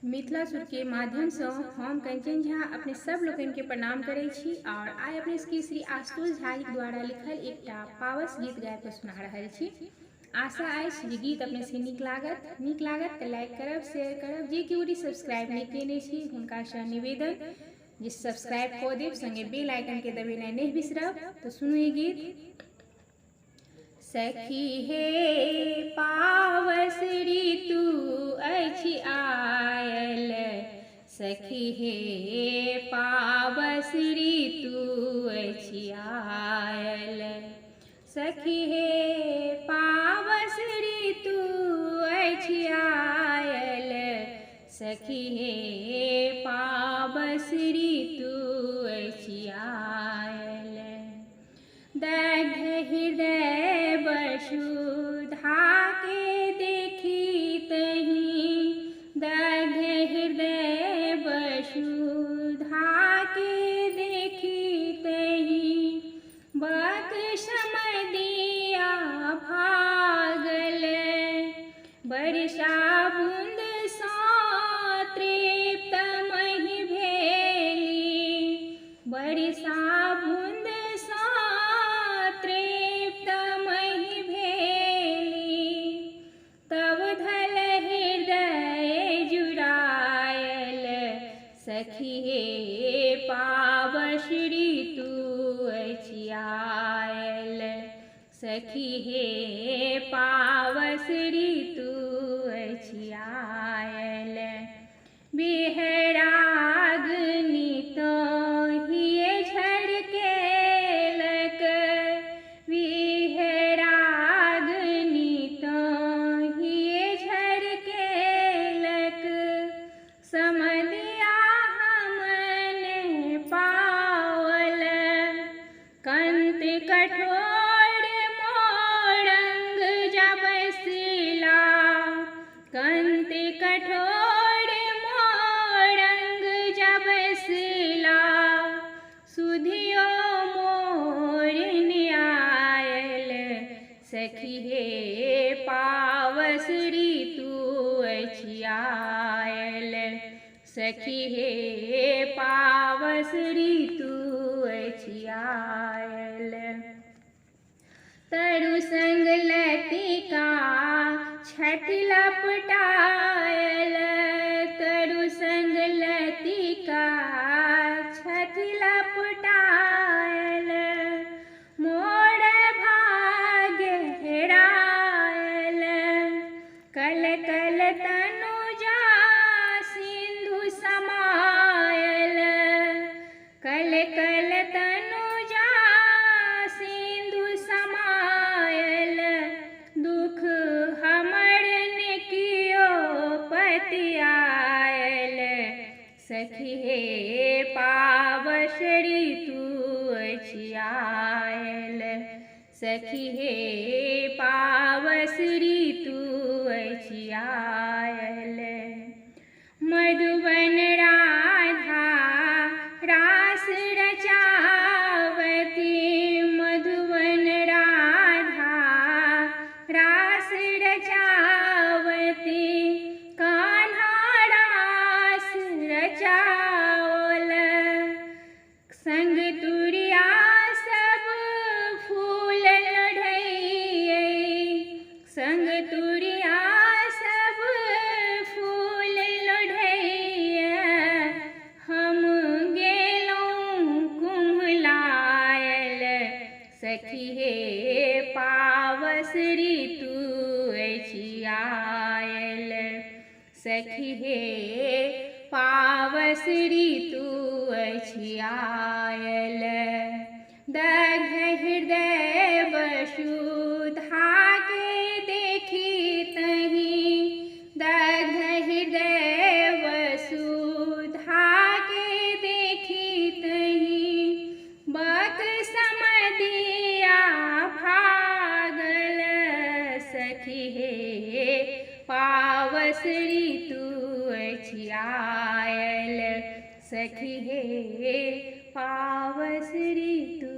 मिथिला सुर के माध्यम से हम कंचन झा अपने सब लोगन के प्रणाम करै छी और आइ अपने सबके श्री आशुतोष झा जी द्वारा लिखल एकटा पावस गीत गाबि के सुना रहल छी। आशा अछि जे गीत अपने सबके नीक लागत तऽ लाइक करब, शेयर करब। जे केओ सब्सक्राइब नहीं केने छी हुनका से निवेदन जे सब्सक्राइब कऽ देब, संगे बेल आइकन के दबेनाइ नहीं बिसरब। तो सुनू ई गीत। सखी हे पावस ऋतु अछि आयल, सखी हे पावस ऋतु अछि आयल, सखी हे पावस ऋतु अछि आयल, सखी हे पावस ऋतु अछि आयल। दग्ध हृदय वसुधा के देखी तहीं, दग्ध हृदय वसुधा के देखी तहीं, बक समदिया भागल, बरसा बूंद सा तृप्त महि भेली, बरसा बूंद सखी हे पावस ऋतु अछि आयल, सखी हे पावस ऋतु अछि आयल। बिहराग्नि तोहिए झरकेलक, बिहराग्नि तोहिए झरकेलक, समदिया कंत कठोर मोरंग जबसिला, कंत कठोर मोरंग जबसिला, सुधियो मोर न्यायल, सखी हे पावस ऋतु अछि आयल, सखी हे पावस ऋतु अछि आयल। तरु संग लतिका छठि लपटायल, तरु संग लतिका छठि लपटायल, मोर भाग्य हेरायल, कल कल तनुजा सिंधु समायल, कल कल तनुजा सिंधु समायल, दुख हमर ने कियो पतियायल, सखी हे पावस ऋतु अछि आयल, सखी हे पावस ऋतु अछि आयल। मधुबन राधा रास रचावती, मधुबन राधा रास रचावती, कान्हा रास रचाओल, संग तुरिया सब फूल लोढ़ैयै, संग तुरिया सब फूल लोढ़ैयै, हम गेलौं कुम्हलायल, सखी हे पावस ऋतु अछि आयल, सखी हे पावस ऋतु अछि आयल। दग्ध हृदय वसुधा के देखी तहीं, दग्ध हृदय वसुधा के देखी तहीं, बक समदिया भागल, सखी हे पावस ऋतु अछि आयल, सखी हे पावस ऋतु